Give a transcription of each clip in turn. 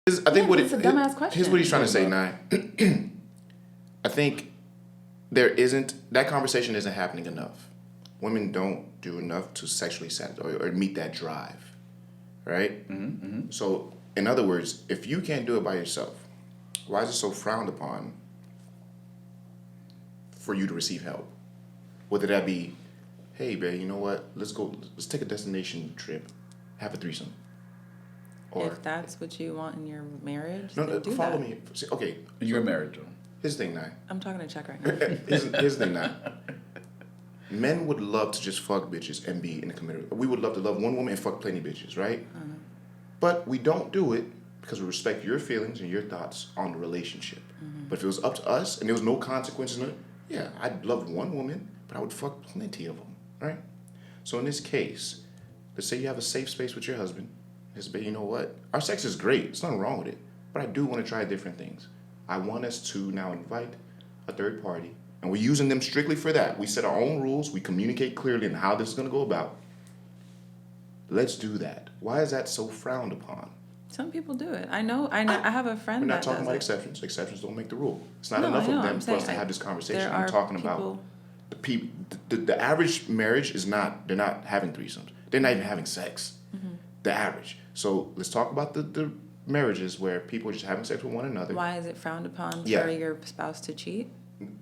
I think it's a dumbass question. Here's what he's trying to say, Nye. I think that conversation isn't happening enough. Women don't do enough to sexually satisfy or meet that drive, right? Mm-hmm. So, in other words, if you can't do it by yourself, why is it so frowned upon for you to receive help? Whether that be, hey, babe, you know what? Let's take a destination trip, have a threesome. Or if that's what you want in your marriage, no, do follow that. me. Okay. You're married, Joe. Here's the thing, Nye. I'm talking to Chuck right now. Here's the thing, Nye. Men would love to just fuck bitches and be in a committed. We would love to love one woman and fuck plenty bitches, right? Mm-hmm. But we don't do it because we respect your feelings and your thoughts on the relationship. Mm-hmm. But if it was up to us and there was no consequences, yeah, I'd love one woman, but I would fuck plenty of them, right? So in this case, let's say you have a safe space with your husband. But you know what? Our sex is great. There's nothing wrong with it. But I do want to try different things. I want us to now invite a third party. And we're using them strictly for that. We set our own rules. We communicate clearly on how this is going to go about. Let's do that. Why is that so frowned upon? Some people do it. I know. I have a friend that does it. We're not talking about exceptions. Exceptions don't make the rule. It's not enough of them for us to have this conversation. We're talking about the people. The average marriage is not. They're not having threesomes. They're not even having sex. Mm-hmm. The average. So let's talk about the marriages where people are just having sex with one another. Why is it frowned upon for your spouse to cheat?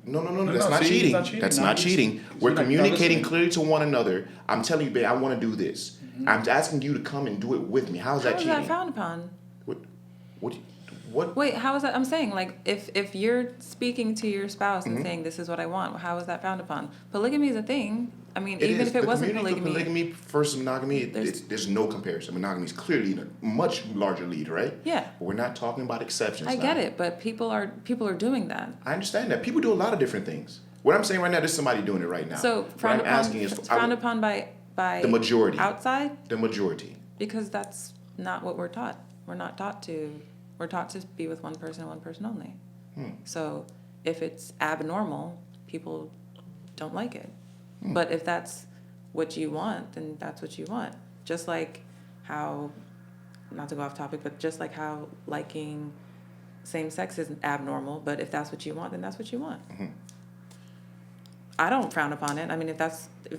No. That's not cheating. That's not cheating. We're communicating clearly to one another. I'm telling you, babe, I want to do this. Mm-hmm. I'm asking you to come and do it with me. How is that cheating? How is that frowned upon? What? Wait, how is that? I'm saying, like, if you're speaking to your spouse and saying, this is what I want, how is that frowned upon? Polygamy is a thing. I mean, even if it wasn't polygamy. Polygamy versus monogamy, there's no comparison. Monogamy is clearly in a much larger lead, right? Yeah. But we're not talking about exceptions. I get it, but people are doing that. I understand that. People do a lot of different things. What I'm saying right now, there's somebody doing it right now. So frowned upon by the majority. Outside? The majority. Because that's not what we're taught. We're taught to be with one person and one person only. So if it's abnormal, people don't like it. But if that's what you want, then that's what you want. Just like how, not to go off topic, but just like how liking same sex is abnormal, but if that's what you want, then that's what you want. Mm-hmm. I don't frown upon it. I mean,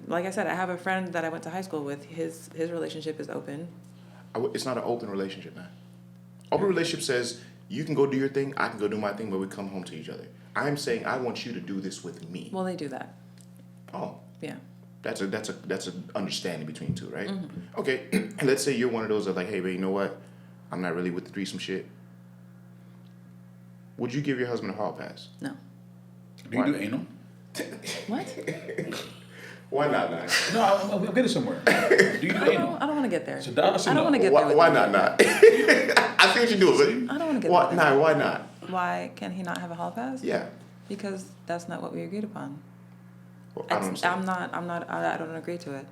like I said, I have a friend that I went to high school with. His relationship is open. It's not an open relationship, man. Open relationship says you can go do your thing, I can go do my thing, but we come home to each other. I'm saying I want you to do this with me. Well, they do that. Oh. Yeah. That's an understanding between two, right? Mm-hmm. Okay. Let's say you're one of those that like, hey, babe, you know what? I'm not really with the threesome shit. Would you give your husband a hall pass? No. Do you do anal? What? Why not? No, I'm getting somewhere. Do you do anal? I don't want to get there. So I don't want to get there. Why not? I see what you do, but I don't want to get there. Why not? Why can he not have a hall pass? Yeah. Because that's not what we agreed upon. Well, I don't agree to it.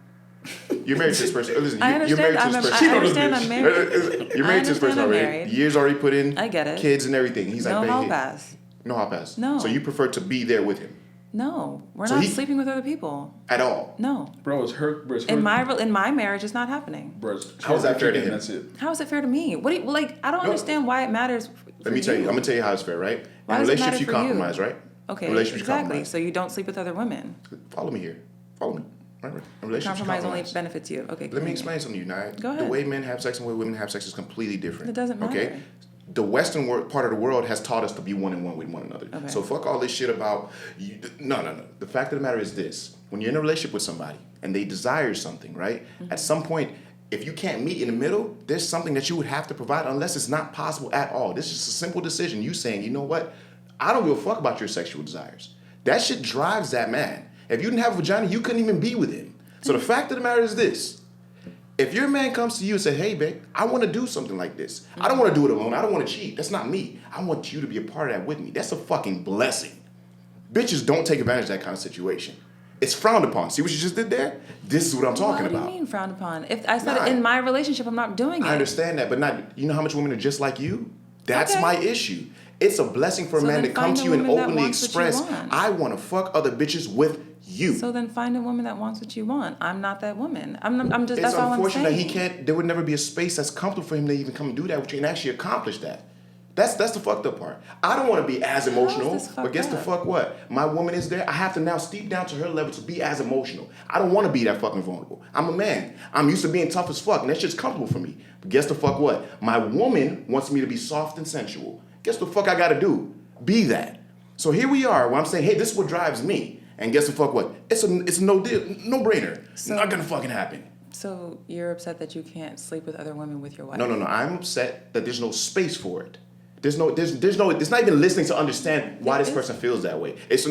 You're married to this person. Listen, I understand. You're married to this person. I understand I'm married. You're married to this person already. Married. Years already put in. I get it. Kids and everything. He's no like, hall pass. No hall pass. No. So you prefer to be there with him? No, we're not sleeping with other people. At all? No. Bro, it's her. In my marriage, it's not happening. Bro, how is that fair to him? That's it. How is it fair to me? What do you like? I don't understand why it matters. Let me tell you. I'm gonna tell you how it's fair, right? Why in does relationships, it matter you for compromise, you? right? Okay, exactly. So you don't sleep with other women. Follow me here. Follow me. Right. In relationships, compromise only benefits you. Okay. Let me explain something to you, Nia. Go ahead. The way men have sex and the way women have sex is completely different. It doesn't matter. Okay. The Western part of the world has taught us to be one and one with one another. Okay. So fuck all this shit about no. The fact of the matter is this: when you're in a relationship with somebody and they desire something, right? Mm-hmm. At some point, if you can't meet in the middle, there's something that you would have to provide, unless it's not possible at all. This is just a simple decision. You saying, you know what? I don't give a fuck about your sexual desires. That shit drives that man. If you didn't have a vagina, you couldn't even be with him. So the fact of the matter is this. If your man comes to you and says, hey, babe, I want to do something like this. Mm-hmm. I don't want to do it alone. I don't want to cheat. That's not me. I want you to be a part of that with me. That's a fucking blessing. Bitches don't take advantage of that kind of situation. It's frowned upon. See what you just did there? This is what I'm talking about. What do you mean frowned upon? If I said in my relationship, I'm not doing it. I understand that, but not. You know how much women are just like you? That's my issue. It's a blessing for a So man then to come find to a you and woman that openly wants what you express, want. I want to fuck other bitches with you. So then find a woman that wants what you want. I'm not that woman. I'm just, It's that's all I'm unfortunate that saying. he can't. There would never be a space that's comfortable for him to even come and do that with you and actually accomplish that. That's the fucked up part. I don't want to be as emotional, this but fucked guess the up? fuck what? My woman is there. I have to now steep down to her level to be as emotional. I don't want to be that fucking vulnerable. I'm a man. I'm used to being tough as fuck, and that shit's comfortable for me. But guess the fuck what? My woman wants me to be soft and sensual. Guess the fuck I gotta do? Be that. So here we are, where I'm saying, hey, this is what drives me. And guess the fuck what? It's a no deal, no brainer. So- Not gonna fucking happen. So you're upset that you can't sleep with other women with your wife? No. I'm upset that there's no space for it. There's no, it's not even listening to understand why this person feels that way. It's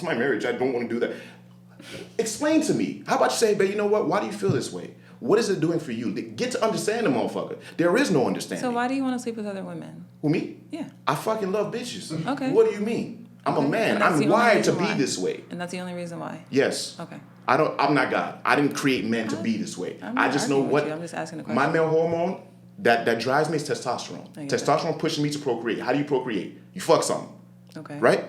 my marriage. I don't want to do that. Explain to me. How about you say, babe, you know what? Why do you feel this way? What is it doing for you? Get to understand the motherfucker. There is no understanding. So why do you want to sleep with other women? Who, me? Yeah. I fucking love bitches. Okay. What do you mean? I'm a Okay. man. And that's the I'm only wired to reason be why. this way. And that's the only reason why? Yes. Okay. I'm not God. I didn't create men to be this way. I'm not I just know arguing with what you. I'm just asking a my question. male hormone that drives me is testosterone. I get that. Testosterone pushes me to procreate. How do you procreate? You fuck something. Okay. Right?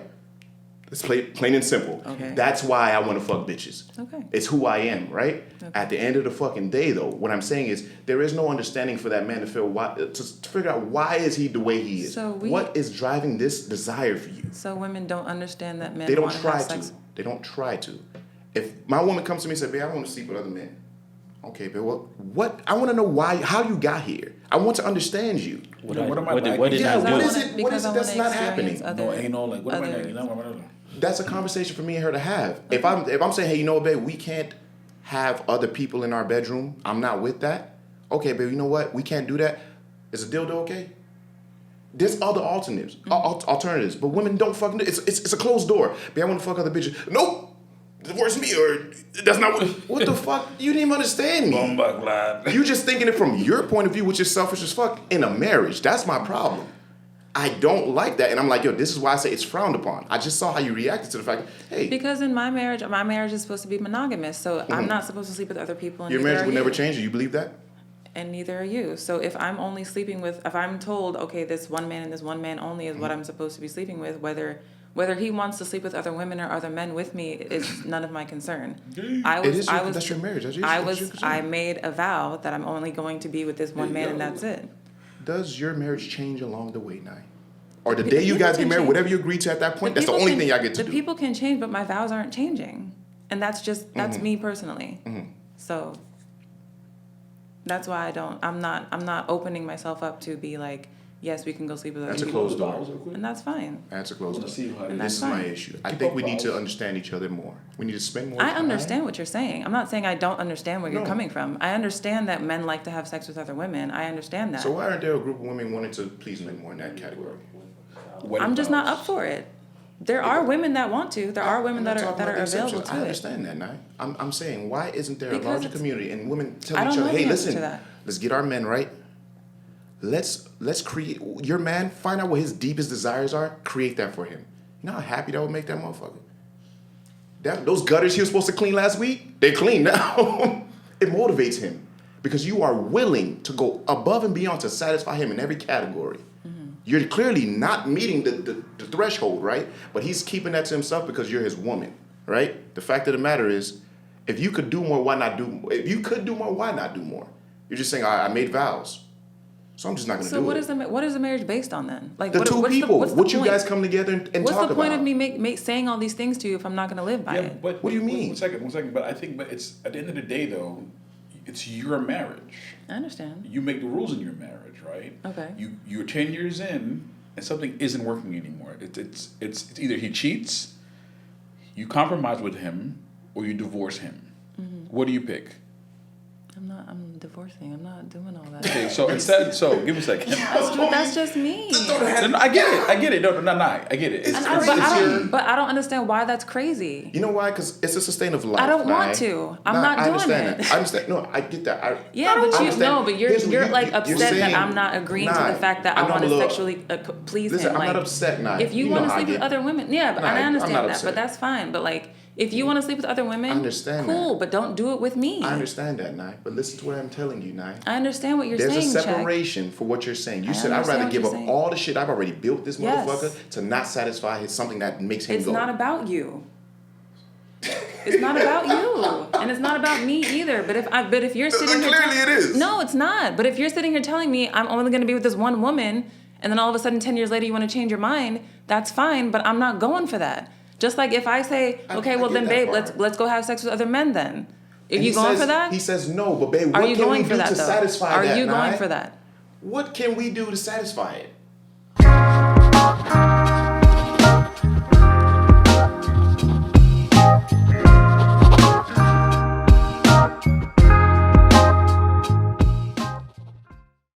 It's plain and simple. Okay. That's why I want to fuck bitches. Okay. It's who I am, right? Okay. At the end of the fucking day, though, what I'm saying is there is no understanding for that man to feel to figure out why is he the way he is. So what is driving this desire for you? So women don't understand that men They don't want to try have to. sex. They don't try to. If my woman comes to me and says, "Babe, I want to sleep with other men," okay, but what? I want to know why, how you got here. I want to understand you. What am I Yeah, lacking? what is it? What is Because it I that's wanna not experience happening? No anal, like what am I other- lacking? You know what I'm That's a conversation for me and her to have. If I'm saying, hey, you know what, babe, we can't have other people in our bedroom. I'm not with that. Okay, babe, you know what? We can't do that. Is a dildo okay? There's other alternatives, alternatives, but women don't fucking. It's a closed door. Babe, I want to fuck other bitches. Nope. Divorce me, or that's not what the fuck? You didn't even understand me. You just thinking it from your point of view, which is selfish as fuck in a marriage. That's my problem. I don't like that, and I'm like, yo, this is why I say it's frowned upon. I just saw how you reacted to the fact, hey, Because in my marriage is supposed to be monogamous, so I'm not supposed to sleep with other people. And your neither marriage are would never you. change. Do you believe that? And neither are you. So if I'm only sleeping with, if I'm told, okay, this one man and this one man only is what I'm supposed to be sleeping with, whether he wants to sleep with other women or other men with me is none of my concern. That's your marriage. I made a vow that I'm only going to be with this one man and that's it. Does your marriage change along the way, Nye? Or the day you guys get married, whatever you agree to at that point, that's the only thing y'all get to do. The people can change, but my vows aren't changing. And that's me personally. So that's why I'm not opening myself up to be like, yes, we can go sleep with other That's a people. closed door. And that's fine. That's a closed door. And This is that's my fine. issue. I think we need to understand each other more. We need to spend more time. I understand what you're saying. I'm not saying I don't understand where you're No. coming from. I understand that men like to have sex with other women. I understand that. So why aren't there a group of women wanting to please men more in that category? I'm just not up for it. There are women that want to. There are women I'm that not are talking about the available exceptions. to I it. understand that, Nye. I'm saying, why isn't there a Because larger it's- community and women I tell don't each know other, the hey, answer to listen, that. let's get our men right. Let's create your man. Find out what his deepest desires are. Create that for him. You know how happy that would make that motherfucker. Those gutters he was supposed to clean last week, they clean now. It motivates him because you are willing to go above and beyond to satisfy him in every category. You're clearly not meeting the threshold, right? But he's keeping that to himself because you're his woman, right? The fact of the matter is, if you could do more, why not do more? If you could do more, why not do more? You're just saying, I made vows, so I'm just not going to So do what it. is the marriage based on then? Like The two people, what's the what you point? guys come together and talk about. What's the point of me saying all these things to you if I'm not going to live by it? But What do you mean? One second. But I think, it's at the end of the day, though, it's your marriage. I understand. You make the rules in your marriage, right? Okay. You're 10 years in, and something isn't working anymore. It's either he cheats, you compromise with him, or you divorce him. What do you pick? I'm divorcing. I'm not doing all that. Okay, so give me a second. That's just me. No, I get it. No, I get it. But I don't understand why that's crazy. You know why? Because it's a sustainable life. I don't Nye. want to. I'm Nah, not I doing understand it. That. I understand. No, I get that. But Here's what you're like you're upset saying, that I'm not agreeing to Nye, the fact that I know want I'm to a little- sexually please Listen, him. I'm like, not upset, Nye. if you know want to how I sleep with get. other women, yeah, but Nah, I I'm understand not that. upset. But that's fine. But like, If you want to sleep with other women, I understand cool, that. but don't do it with me. I understand that, Nye. But listen to what I'm telling you, Nye. I understand what you're There's saying, a separation for what you're saying. You I said I'd understand rather what give you're up saying. all the shit I've already built this Yes. motherfucker to not satisfy something that makes him It's go. not about you. It's not about you, and it's not about me either. But if you're sitting here, Clearly it is. No, it's not. But if you're sitting here telling me I'm only going to be with this one woman, and then all of a sudden 10 years later you want to change your mind, that's fine. But I'm not going for that. Just like if I say, okay, well then, babe, let's go have sex with other men then. Are you going for that? He says no, but babe, what Are you can we going do for that to though? satisfy Are that? you Nye? going for that? What can we do to satisfy it?